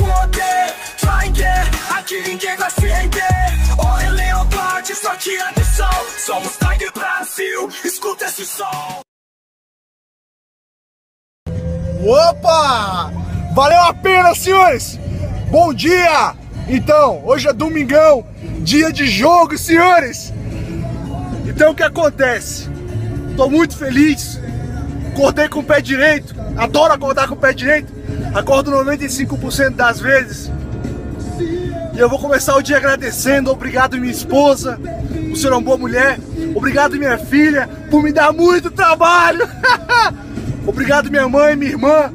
poder. Vai get, aqui ninguém vai se render. Oi, Leopard, só que a missão. Somos Tiger Brasil, escuta esse som. Opa! Valeu a pena, senhores! Bom dia! Então, hoje é domingão, dia de jogo, senhores! Então o que acontece? Tô muito feliz, acordei com o pé direito, adoro acordar com o pé direito, acordo 95% das vezes. E eu vou começar o dia agradecendo, obrigado minha esposa, por ser uma boa mulher, obrigado minha filha, por me dar muito trabalho, obrigado minha mãe, minha irmã,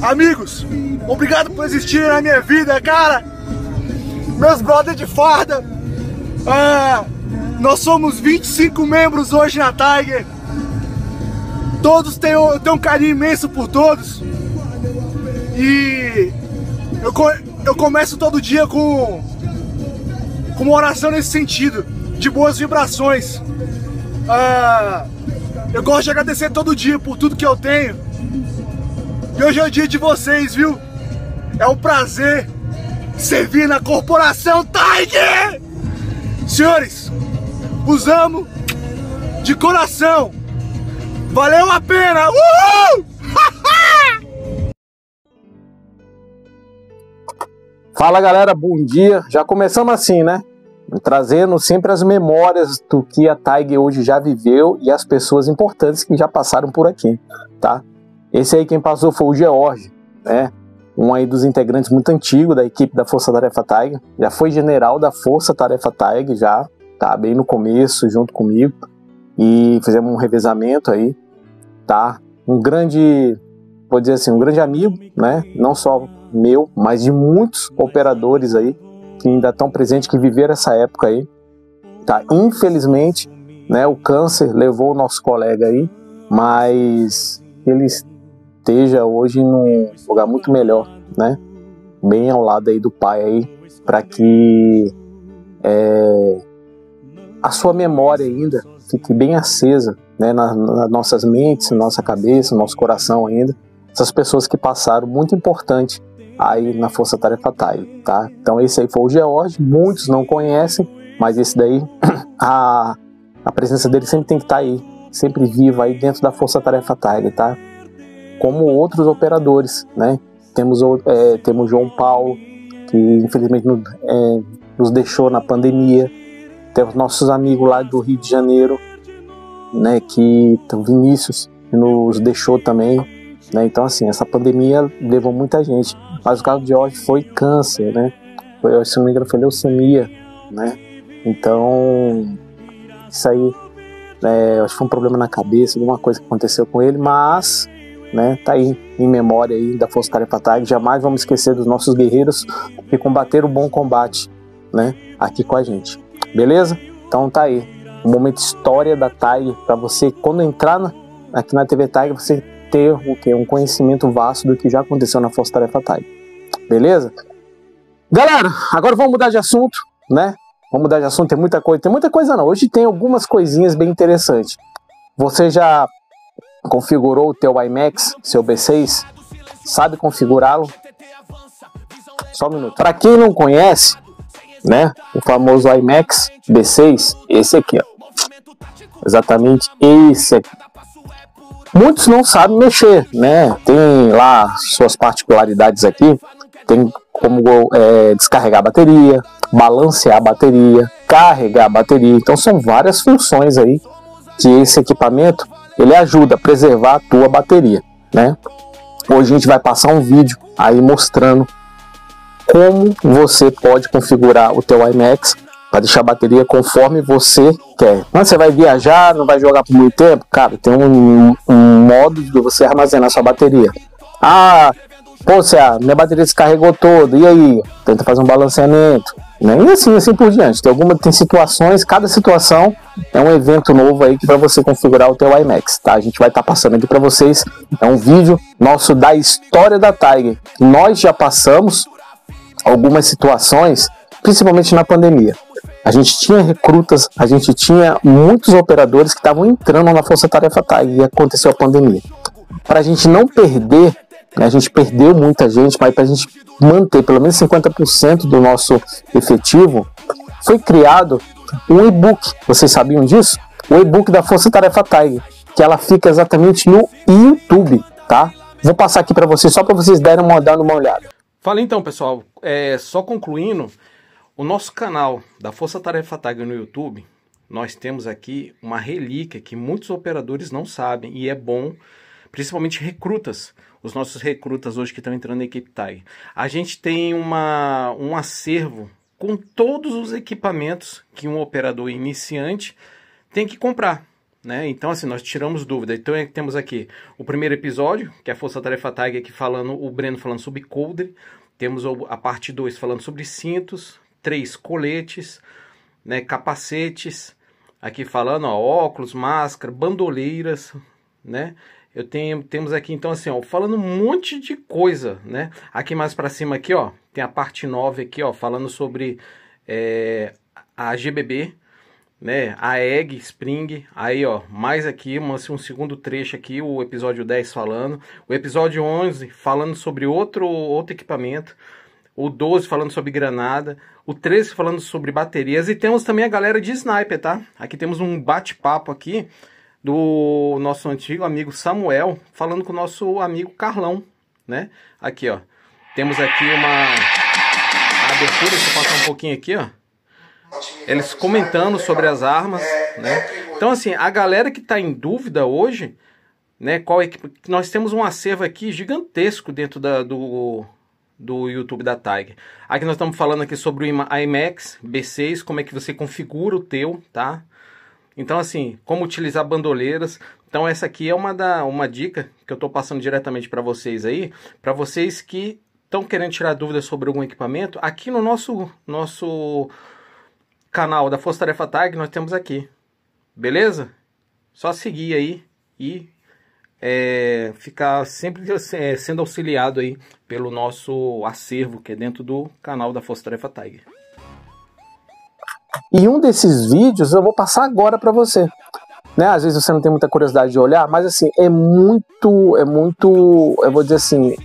amigos, obrigado por existirem na minha vida, cara, meus brothers de farda, nós somos 25 membros hoje na Tiger, todos têm um carinho imenso por todos, e eu começo todo dia com uma oração nesse sentido, de boas vibrações. Eu gosto de agradecer todo dia por tudo que eu tenho. E hoje é o dia de vocês, viu? É um prazer servir na Corporação Tiger! Senhores, os amo de coração! Valeu a pena! Uhul! Fala galera, bom dia. Já começamos assim, né? Trazendo sempre as memórias do que a Tiger hoje já viveu e as pessoas importantes que já passaram por aqui, tá? Esse aí quem passou foi o George, né? Um aí dos integrantes muito antigo da equipe da Força Tarefa Tiger. Já foi general da Força Tarefa Tiger, já, tá? Bem no começo, junto comigo. E fizemos um revezamento aí, tá? Um grande, vou dizer assim, um grande amigo, né? Não só meu, mas de muitos operadores aí que ainda estão presentes, que viveram essa época aí, tá? Infelizmente, né, o câncer levou o nosso colega aí, mas ele esteja hoje num lugar muito melhor, né? Bem ao lado aí do pai aí, para que a sua memória ainda fique bem acesa, né, nas nossas mentes, na nossa cabeça, no nosso coração ainda, essas pessoas que passaram muito importante aí na Força Tarefa Tiger, tá? Então esse aí foi o George, muitos não conhecem, mas esse daí, a presença dele sempre tem que estar aí, sempre viva aí dentro da Força Tarefa Tiger, tá? Como outros operadores, né? Temos João Paulo, que infelizmente nos deixou na pandemia, temos nossos amigos lá do Rio de Janeiro, né? Que Vinícius, que nos deixou também, né? Então assim, essa pandemia levou muita gente. Mas o caso de hoje foi câncer, né? Se não me engano, foi leucemia, né? Então, isso aí, acho que foi um problema na cabeça, alguma coisa que aconteceu com ele, mas, né, tá aí, em memória aí da Força Tarefa Tiger. Jamais vamos esquecer dos nossos guerreiros que combateram o bom combate, né? Aqui com a gente, beleza? Então tá aí, um momento história da Tiger, para você, quando entrar aqui na TV Tiger, você ter o quê? Um conhecimento vasto do que já aconteceu na Força Tarefa Tiger. Beleza? Galera, agora vamos mudar de assunto, né? Vamos mudar de assunto, tem muita coisa não. Hoje tem algumas coisinhas bem interessantes. Você já configurou o teu IMAX, seu B6? Sabe configurá-lo? Só um minuto. Para quem não conhece, né? O famoso IMAX B6, esse aqui, ó. Exatamente esse aqui. Muitos não sabem mexer, né? Tem lá suas particularidades aqui. Tem como descarregar a bateria, balancear a bateria, carregar a bateria. Então são várias funções aí que esse equipamento ele ajuda a preservar a tua bateria, né? Hoje a gente vai passar um vídeo aí mostrando como você pode configurar o teu IMAX para deixar a bateria conforme você quer. Quando você vai viajar, não vai jogar por muito tempo, cara, tem um modo de você armazenar sua bateria. Pô, minha bateria descarregou toda, e aí? Tenta fazer um balanceamento, né? E assim por diante. Tem situações, cada situação é um evento novo aí para você configurar o teu IMAX, tá? A gente vai estar passando aqui para vocês, é um vídeo nosso da história da Tiger. Nós já passamos algumas situações, principalmente na pandemia. A gente tinha recrutas, a gente tinha muitos operadores que estavam entrando na Força Tarefa Tiger e aconteceu a pandemia. Para a gente não perder, a gente perdeu muita gente, mas para a gente manter pelo menos 50% do nosso efetivo, foi criado um e-book. Vocês sabiam disso? O e-book da Força Tarefa Tiger, que ela fica exatamente no YouTube, tá? Vou passar aqui para vocês, só para vocês darem uma olhada. Fala então, pessoal, só concluindo, o nosso canal da Força Tarefa Tiger no YouTube, nós temos aqui uma relíquia que muitos operadores não sabem, e é bom, principalmente recrutas, os nossos recrutas hoje que estão entrando na equipe Tiger. A gente tem um acervo com todos os equipamentos que um operador iniciante tem que comprar, né? Então, assim, nós tiramos dúvida. Então, temos aqui o primeiro episódio, que é a Força Tarefa Tiger, aqui falando, o Breno falando sobre coldre. Temos a parte 2 falando sobre cintos, 3 coletes, né, capacetes, aqui falando, ó, óculos, máscara, bandoleiras, né? Temos aqui, então, assim, ó, falando um monte de coisa, né? Aqui mais para cima, aqui, ó, tem a parte 9 aqui, ó, falando sobre a GBB, né, a Egg, Spring, aí ó, mais aqui, um segundo trecho aqui, o episódio 10 falando, o episódio 11 falando sobre outro equipamento, o 12 falando sobre granada, o 13 falando sobre baterias, e temos também a galera de sniper, tá? Aqui temos um bate-papo aqui do nosso antigo amigo Samuel, falando com o nosso amigo Carlão, né? Aqui ó, temos aqui a abertura, deixa eu passar um pouquinho aqui ó, eles comentando sobre as armas, né? Então, assim, a galera que está em dúvida hoje, né? Nós temos um acervo aqui gigantesco dentro do YouTube da Tiger. Aqui nós estamos falando aqui sobre o IMAX B6, como é que você configura o teu, tá? Então, assim, como utilizar bandoleiras. Então, essa aqui é uma dica que eu estou passando diretamente para vocês aí, para vocês que estão querendo tirar dúvidas sobre algum equipamento. Aqui no nosso canal da Força Tarefa Tiger nós temos aqui, beleza? Só seguir aí e ficar sempre sendo auxiliado aí pelo nosso acervo que é dentro do canal da Força Tarefa Tiger. E um desses vídeos eu vou passar agora para você, né? Às vezes você não tem muita curiosidade de olhar, mas assim, é muito, eu vou dizer assim,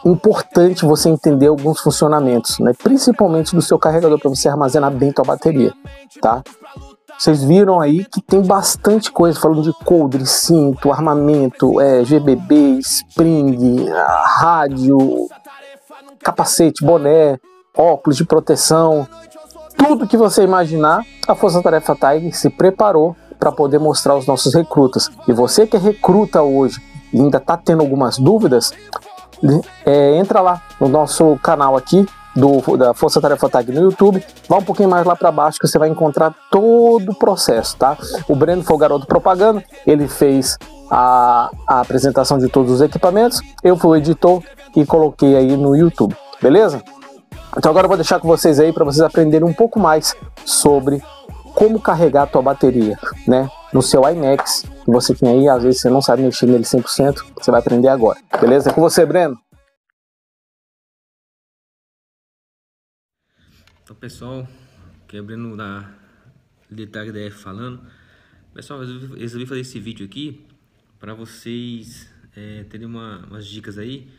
importante você entender alguns funcionamentos, né? Principalmente do seu carregador, para você armazenar bem tua bateria, tá? Vocês viram aí que tem bastante coisa falando de coldre, cinto, armamento, GBB, spring, rádio, capacete, boné, óculos de proteção, tudo que você imaginar, a Força Tarefa Tiger se preparou para poder mostrar aos nossos recrutas. E você que é recruta hoje e ainda está tendo algumas dúvidas, entra lá no nosso canal aqui da Força Tarefa Tiger no YouTube, vai um pouquinho mais lá para baixo que você vai encontrar todo o processo, tá? O Breno foi o garoto propaganda, ele fez a apresentação de todos os equipamentos, eu fui o editor e coloquei aí no YouTube, beleza? Então agora eu vou deixar com vocês aí para vocês aprenderem um pouco mais sobre como carregar a tua bateria, né? No seu IMAX, que você tem aí, às vezes você não sabe mexer nele 100%, você vai aprender agora, beleza? É com você, Breno. Então, pessoal, que é o Breno da Tiger DF falando. Pessoal, eu resolvi fazer esse vídeo aqui para vocês terem umas dicas aí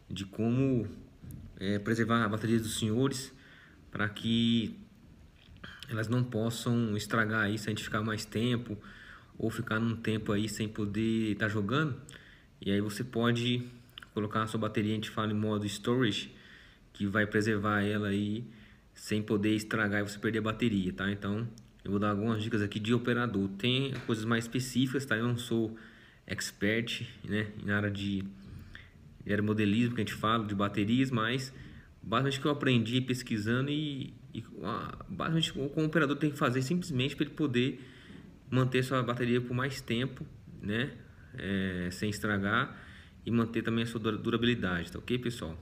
de como preservar a bateria dos senhores para que elas não possam estragar aí se a gente ficar mais tempo ou ficar num tempo aí sem poder estar jogando. E aí você pode colocar a sua bateria, a gente fala em modo storage, que vai preservar ela aí sem poder estragar e você perder a bateria, tá? Então eu vou dar algumas dicas aqui de operador. Tem coisas mais específicas, tá? Eu não sou expert, né, na área de aeromodelismo que a gente fala, de baterias, mas basicamente que eu aprendi pesquisando e basicamente o que o operador tem que fazer simplesmente para ele poder manter sua bateria por mais tempo, né, sem estragar e manter também a sua durabilidade, tá ok, pessoal?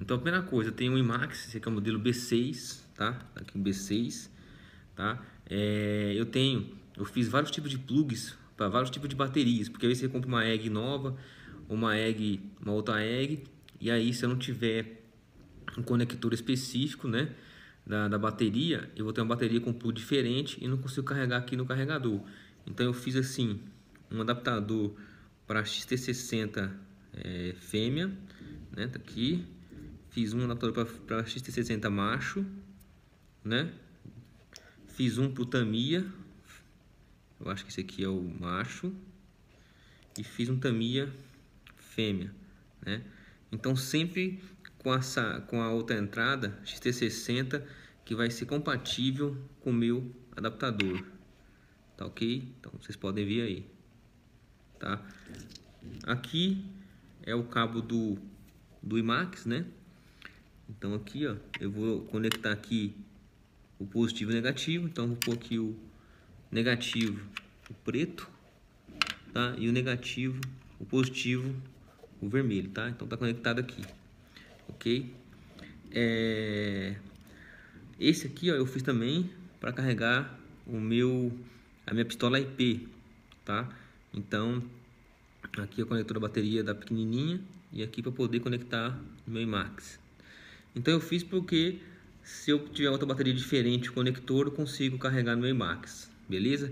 Então a primeira coisa, tem o IMAX, esse aqui é o modelo B6, tá? Aqui o B6, tá? Eu fiz vários tipos de plugs para vários tipos de baterias, porque aí você compra uma egg nova, uma outra egg, e aí se eu não tiver um conector específico, né, da bateria, eu vou ter uma bateria com plug diferente e não consigo carregar aqui no carregador. Então eu fiz assim, um adaptador para XT60 fêmea, né, tá aqui, Fiz um adaptador para XT60 macho, né? Fiz um pro Tamiya, eu acho que esse aqui é o macho, e fiz um Tamiya fêmea, né? Então sempre com a outra entrada XT60 que vai ser compatível com o meu adaptador, tá ok? Então vocês podem ver aí, tá? Aqui é o cabo do IMAX, né? Então aqui, ó, eu vou conectar aqui o positivo e o negativo. Então vou pôr aqui o negativo, o preto, tá? E o negativo, o positivo, o vermelho, tá? Então tá conectado aqui, ok? Esse aqui, ó, eu fiz também para carregar a minha pistola IP, tá? Então aqui é o conector da bateria da pequenininha e aqui para poder conectar o meu IMAX. Então eu fiz porque se eu tiver outra bateria diferente, o conector, eu consigo carregar no meu IMAX, beleza?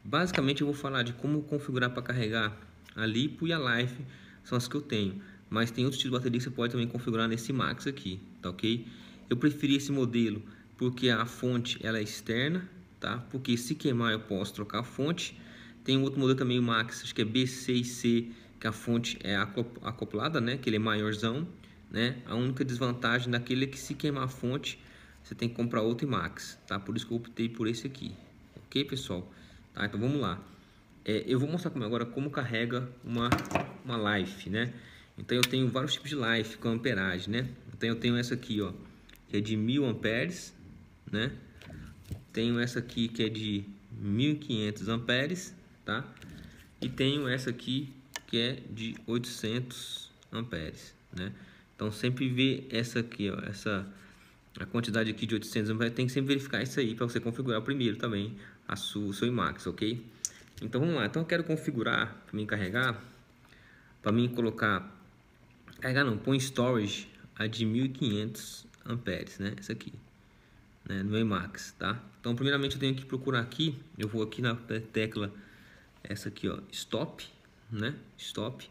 Basicamente eu vou falar de como configurar para carregar a LiPo e a Life, são as que eu tenho. Mas tem outros tipos de bateria que você pode também configurar nesse IMAX aqui, tá ok? Eu preferi esse modelo porque a fonte ela é externa, tá? Porque se queimar eu posso trocar a fonte. Tem um outro modelo também, o Max, acho que é B6C, que a fonte é acoplada, né? Que ele é maiorzão, né? A única desvantagem daquele é que se queimar a fonte, você tem que comprar outro IMAX, tá? Por isso que eu optei por esse aqui, ok, pessoal? Tá, então vamos lá. Eu vou mostrar agora como carrega uma Life, né? Então eu tenho vários tipos de Life com amperagem, né? Então eu tenho essa aqui, ó, que é de 1000 amperes, né? Tenho essa aqui que é de 1500 amperes, tá? E tenho essa aqui que é de 800 amperes, né? Então sempre vê essa aqui, ó, a quantidade aqui de 800 amperes, tem que sempre verificar isso aí para você configurar primeiro também o seu IMAX, ok? Então vamos lá. Então eu quero configurar para mim carregar, para mim carregar não, põe storage a de 1500 amperes, né? Essa aqui, né? No meu IMAX, tá? Então primeiramente eu tenho que procurar aqui, eu vou aqui na tecla essa aqui, ó, stop, né? Stop.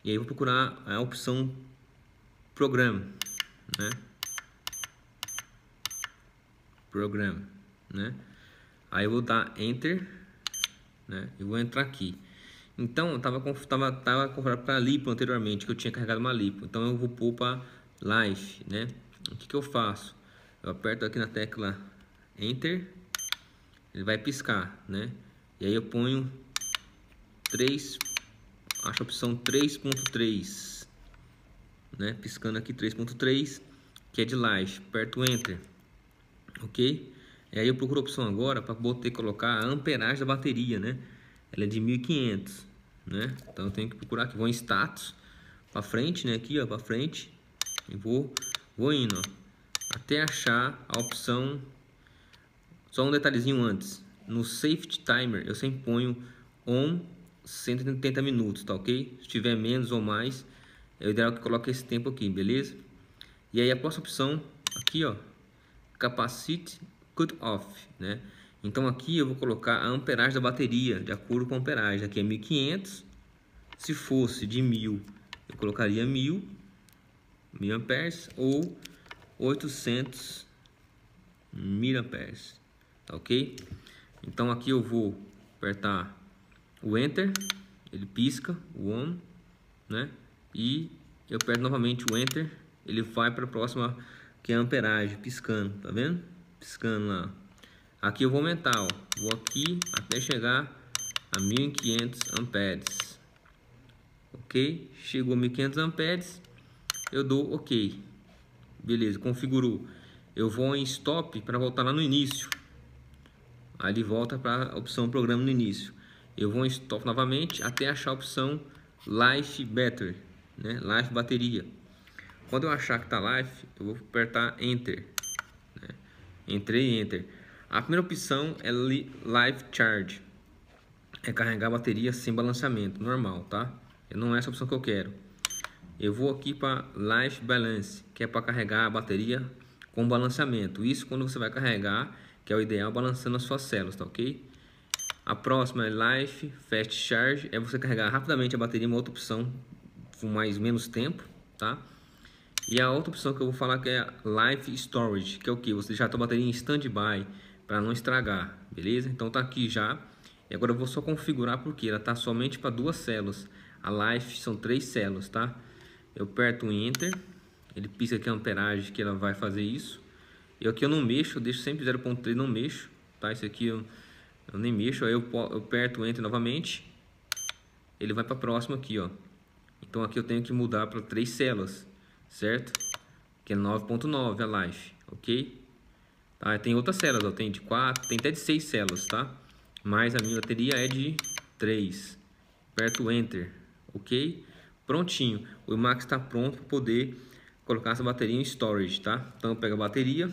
E aí eu vou procurar a opção program, né? Program, né? Aí eu vou dar enter, né? Eu vou entrar aqui. Então eu tava configurado para LiPo anteriormente, que eu tinha carregado uma LiPo. Então eu vou pôr para Life, né? O que eu faço? Eu aperto aqui na tecla enter, ele vai piscar, né? E aí eu ponho 3, acho a opção 3.3, né? Piscando aqui 3.3, que é de Life. Aperto enter, ok? E aí eu procuro a opção agora para poder colocar a amperagem da bateria, né? Ela é de 1500, né? Então eu tenho que procurar aqui, vou em status, para frente, né? Aqui, ó, para frente, e vou indo, ó, até achar a opção. Só um detalhezinho antes, no safety timer eu sempre ponho on 180 minutos, tá ok? Se tiver menos ou mais, é o ideal que coloque esse tempo aqui, beleza? E aí a próxima opção aqui, ó, capacity cut off, né? Então aqui eu vou colocar a amperagem da bateria de acordo com a amperagem. Aqui é 1500. Se fosse de 1000, eu colocaria 1000 amperes ou 800 miliamperes, tá ok? Então aqui eu vou apertar o enter, ele pisca o on, né? E eu aperto novamente o enter, ele vai para a próxima, que é a amperagem, piscando, tá vendo? Piscando lá. Aqui eu vou aumentar, ó, vou aqui até chegar a 1500 amperes, ok? Chegou a 1500 amperes, eu dou ok, beleza, configurou. Eu vou em stop para voltar lá no início, aí ele volta para a opção programa no início. Eu vou em stop novamente até achar a opção Life Battery, né? Life bateria. Quando eu achar que tá Life, eu vou apertar enter, né? Entrei, enter. A primeira opção é Live Charge, é carregar a bateria sem balanceamento, normal, tá? Não é essa opção que eu quero. Eu vou aqui para Life Balance, que é para carregar a bateria com balanceamento. Isso quando você vai carregar, que é o ideal, balançando as suas células, tá ok? A próxima é Life Fast Charge, é você carregar rapidamente a bateria, uma outra opção com menos tempo, tá? E a outra opção que eu vou falar que é Life Storage, que é o que? Você deixar a tua bateria em standby para não estragar, beleza? Então tá aqui já. E agora eu vou só configurar porque ela tá somente para 2 células. A Life são 3 células, tá? Eu aperto o Enter, ele pisca aqui a amperagem que ela vai fazer isso. E aqui eu não mexo, eu deixo sempre 0.3, não mexo, tá? Esse aqui eu nem mexo, aí eu aperto o Enter novamente. Ele vai para a próxima aqui, ó. Então aqui eu tenho que mudar para 3 células, certo? Que é 9.9 a Life, ok? Tá, tem outras células, ó, tem de 4, tem até de 6 células, tá? Mas a minha bateria é de 3. Aperto o Enter, ok? Prontinho, o Emax está pronto para poder colocar essa bateria em storage, tá? Então eu pego a bateria,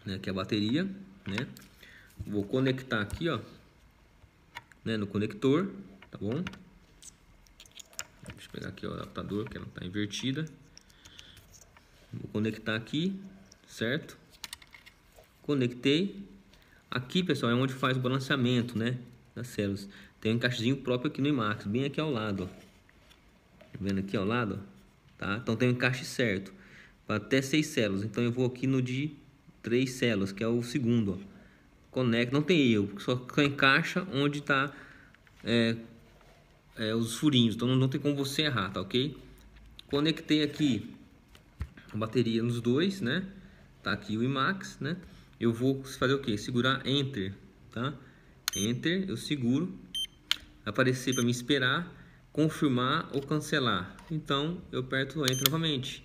né? Aqui é a bateria, né? Vou conectar aqui, ó, né? No conector, tá bom? Deixa eu pegar aqui ó, o adaptador, que ela está invertida. Vou conectar aqui, certo? Conectei. Aqui, pessoal, é onde faz o balanceamento, né, das células. Tem um encaixezinho próprio aqui no Emax, bem aqui ao lado, ó. Tá vendo aqui ao lado, tá? Então tem um encaixe certo para até 6 células. Então eu vou aqui no de 3 células, que é o segundo, ó. Conecta, não tem erro, só encaixa onde tá os furinhos, então não tem como você errar, tá ok? Conectei aqui a bateria nos dois, né? Tá aqui o Emax, né? Eu vou fazer o que? Segurar Enter, tá? Enter, eu seguro, vai aparecer para me esperar, confirmar ou cancelar. Então eu aperto o Enter novamente.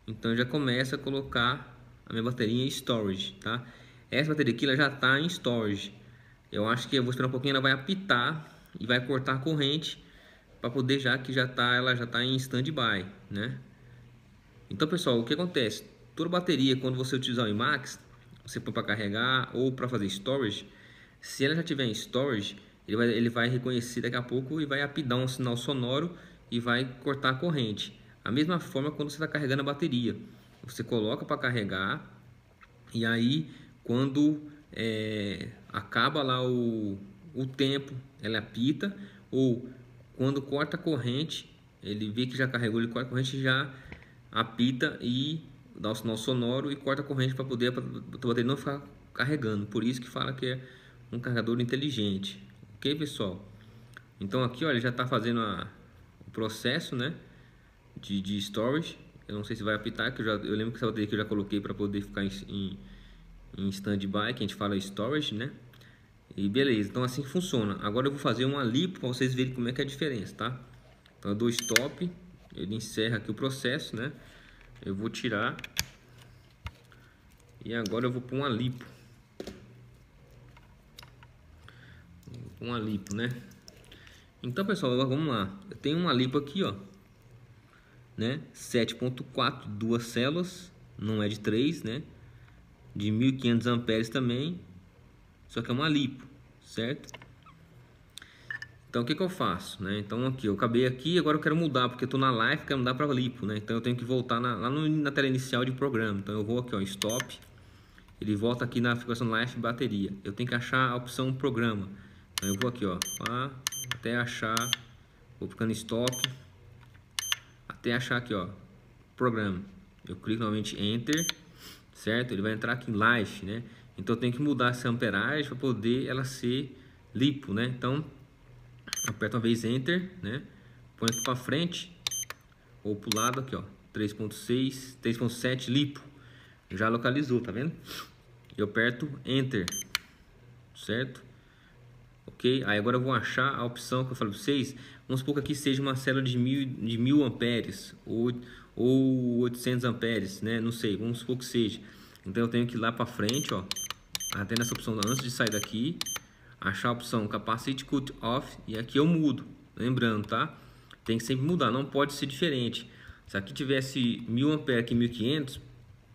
Então já começa a colocar a minha bateria em storage, tá? Essa bateria aqui ela já está em storage. Eu acho que eu vou esperar um pouquinho, ela vai apitar e vai cortar a corrente para poder ela já está em standby, né? Então pessoal, o que acontece? Toda bateria, quando você utilizar o Emax, você põe para carregar ou para fazer storage, se ela já tiver em storage, ele vai reconhecer daqui a pouco e vai apidar um sinal sonoro e vai cortar a corrente. A mesma forma quando você está carregando a bateria, você coloca para carregar e aí quando acaba lá o tempo, ela apita, ou quando corta a corrente, ele vê que já carregou, ele corta a corrente, já apita e dá o sinal sonoro e corta a corrente para poder a bateria não ficar carregando. Por isso que fala que é um carregador inteligente, ok pessoal? Então aqui ó, ele já está fazendo o processo, né, de storage. Eu não sei se vai apitar, que eu lembro que essa bateria que eu já coloquei para poder ficar em standby, que a gente fala storage, né? E beleza, então assim funciona. Agora eu vou fazer uma lipo para vocês verem como é que é a diferença, tá? Então eu dou stop, ele encerra aqui o processo, né? Eu vou tirar e agora eu vou pôr uma lipo. Uma lipo, né? Então pessoal, agora vamos lá. Eu tenho uma lipo aqui, ó, né? 7.4, 2 células, não é de 3, né? De 1500 amperes também, só que é uma lipo, certo? Então o que eu faço, né? Então aqui eu acabei aqui, agora eu quero mudar porque eu tô na live, quero mudar para lipo, né? Então eu tenho que voltar lá na tela inicial de programa. Então eu vou aqui ó, stop, ele volta aqui na configuração live bateria. Eu tenho que achar a opção programa. Então eu vou aqui ó, até achar, vou ficando stop, até achar aqui ó, programa. Eu clico novamente enter, certo? Ele vai entrar aqui em live, né? Então eu tenho que mudar essa amperagem para poder ela ser lipo, né? Então aperta uma vez enter, né? Põe aqui para frente ou para o lado aqui, ó, 3.6, 3.7 lipo. Já localizou, tá vendo? Eu aperto enter, certo? Ok? Aí agora eu vou achar a opção que eu falei para vocês. Vamos supor que aqui seja uma célula de 1000 amperes ou 800 amperes, né? Não sei, vamos supor que seja. Então eu tenho que ir lá para frente, ó, até nessa opção antes de sair daqui, achar a opção Capacity Cut Off e aqui eu mudo. Lembrando, tá? Tem que sempre mudar, não pode ser diferente. Se aqui tivesse 1000 amperes aqui 1500,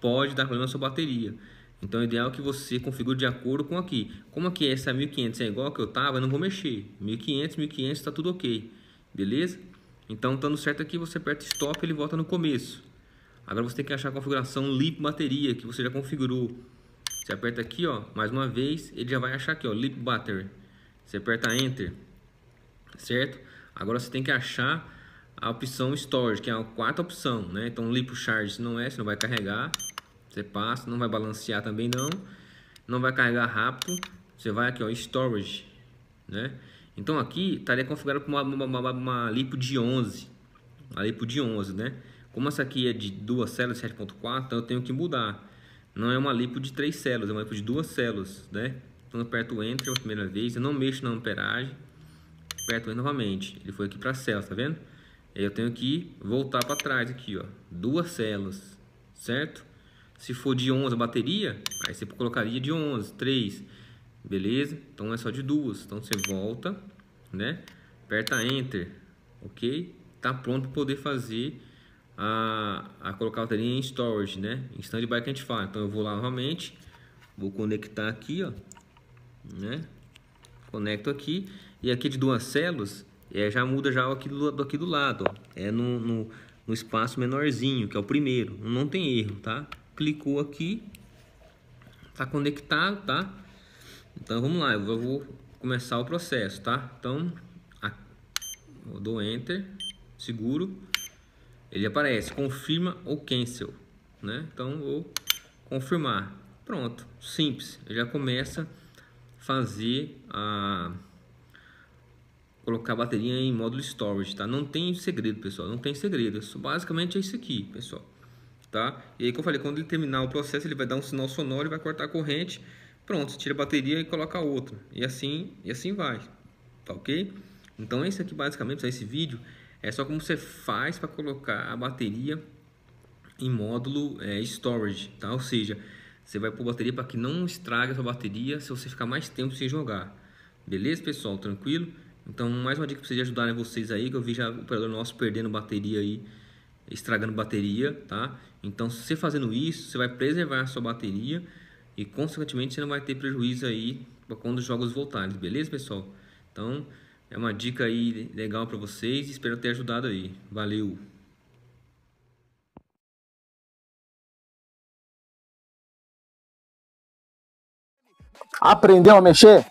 pode dar problema na sua bateria. Então o ideal é que você configure de acordo com aqui. Como aqui essa 1500 é igual que eu tava, eu não vou mexer. 1500 tá tudo ok, beleza? Então estando certo aqui, você aperta stop, ele volta no começo. Agora você tem que achar a configuração Lipo Bateria, que você já configurou. Você aperta aqui, ó, mais uma vez, ele já vai achar aqui, ó, Lipo Battery. Você aperta Enter, certo? Agora você tem que achar a opção Storage, que é a quarta opção, né? Então Lipo Charge não é, você não vai carregar, você passa, não vai balancear também não vai carregar rápido, você vai aqui, ó, Storage, né? Então aqui estaria configurado com uma Lipo de 11, a Lipo de 11, né? Como essa aqui é de 2 células 7.4, então eu tenho que mudar. Não é uma Lipo de 3 células, é uma Lipo de 2 células, né? Então eu aperto o Enter pela primeira vez, eu não mexo na amperagem, aperto o Enter novamente, ele foi aqui para células, tá vendo? Aí eu tenho que voltar para trás aqui, ó, 2 células, certo? Se for de 11 a bateria, aí você colocaria de 11, 3, beleza? Então é só de 2, então você volta, né? Aperta Enter, ok? Tá pronto para poder fazer a colocar a bateria em Storage, né? Em Standby que a gente fala. Então eu vou lá novamente, vou conectar aqui, ó, né? Conecto aqui, e aqui de 2 células, já muda já aqui do lado, ó. É no espaço menorzinho, que é o primeiro, não tem erro, tá? Clicou aqui, tá conectado, tá? Então vamos lá, eu vou começar o processo, tá? Então eu dou Enter, seguro, ele aparece, confirma ou cancel, né? Então vou confirmar, pronto, simples, já começa a fazer colocar a bateria em módulo Storage, tá? Não tem segredo, pessoal, não tem segredo, basicamente é isso aqui, pessoal, tá? E aí que eu falei, quando ele terminar o processo, ele vai dar um sinal sonoro e vai cortar a corrente, pronto, você tira a bateria e coloca outra, e assim vai, tá ok? Então esse aqui basicamente, esse vídeo é só como você faz para colocar a bateria em módulo Storage, tá? Ou seja, você vai pôr bateria para que não estrague a sua bateria se você ficar mais tempo sem jogar, beleza, pessoal? Tranquilo? Então mais uma dica para vocês ajudarem vocês aí, que eu vi já o operador nosso perdendo bateria aí, estragando bateria, tá? Então se você fazendo isso, você vai preservar a sua bateria e consequentemente você não vai ter prejuízo aí quando os jogos voltarem, beleza, pessoal? Então é uma dica aí legal para vocês, espero ter ajudado aí. Valeu! Aprendeu a mexer?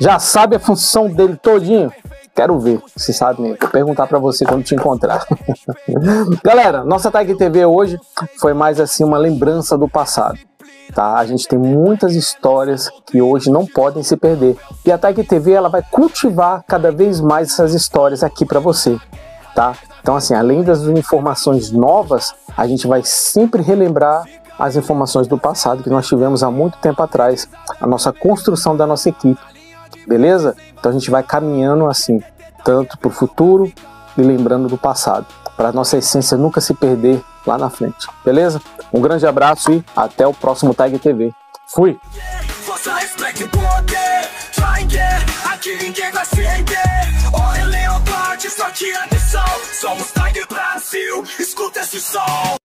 Já sabe a função dele todinho? Quero ver, se sabe mesmo. Vou perguntar para você quando te encontrar. Galera, nossa Tag TV hoje foi mais assim uma lembrança do passado. Tá? A gente tem muitas histórias que hoje não podem se perder. E a Tag TV ela vai cultivar cada vez mais essas histórias aqui para você. Tá? Então assim, além das informações novas, a gente vai sempre relembrar as informações do passado que nós tivemos há muito tempo atrás. A nossa construção da nossa equipe. Beleza? Então a gente vai caminhando assim, tanto para o futuro e lembrando do passado. Para a nossa essência nunca se perder lá na frente. Beleza? Um grande abraço e até o próximo Tag TV. Fui! Força, respeito e poder. Aqui ninguém vai se render. Olha, Leopard, só que a missão. Somos Tiger Brasil, escuta esse som.